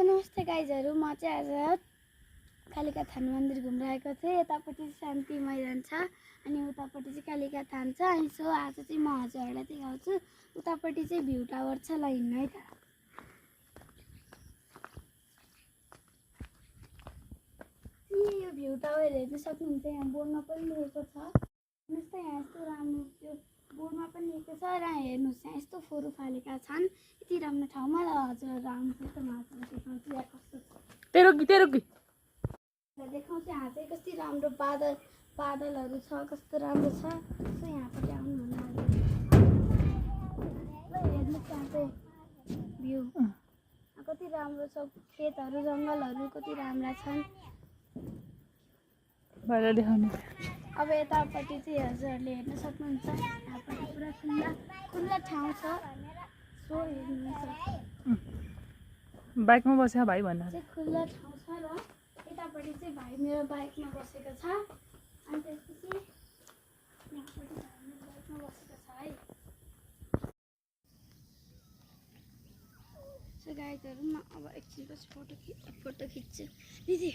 नमस्ते गाइजहरू, म चाहिँ आज कालिका थान मन्दिर घुम्न आएको थिएँ। यतापट्टि शान्ति मैदान छ अनि उतापट्टि चाहिँ कालिका थान छ। अनि सो आज चाहिँ म हजुरहरूलाई देखाउँछु। उतापट्टि चाहिँ भ्यू टावर छ, ल हिँड्नु है त। यो भ्यू टावर हेर्न सक्नुहुन्छ, यहाँ बोर्डमा पनि लेखेको छ। हेर्नुहोस् त, यहाँ यस्तो राम्रो त्यो बोर्डमा पनि लेखेको छ र हेर्नुहोस् यहाँ यस्तो फोहोर फालेका छन्। यति राम्रो ठाउँमा र हजुरहरू आउनुहोस् त, म हजुरलाई देखाउँछु यहाँ कस्तो छ। तेरो की देखाउँछु यहाँ चाहिँ कति राम्रो बादलहरू छ, कस्तो राम्रो छ। सो यहाँपट्टि आउनु होला। हेर्नुहोस् यहाँ चाहिँ भ्यू कति राम्रो छ, खेतहरू जङ्गलहरू कति राम्रा छन्। देखाउनु। अब यतापट्टि चाहिँ हजुरहरूले हेर्न सक्नुहुन्छ, यहाँपट्टि पुरा खुल्ला ठाउँ छ। सो हेर्नुहुन्छ बाइकमा बसेको भाइ भन्नु चाहिँ खुल्ला ठाउँ छ र यतापट्टि चाहिँ भाइ मेरो बाइकमा बसेको छ। अनि त्यसपछि यहाँपट्टि भाइ मेरो बाइकमा बसेको छ है। सो गाइजहरू, म अब एकछिनपछि फोटो खिच्छु। दिदी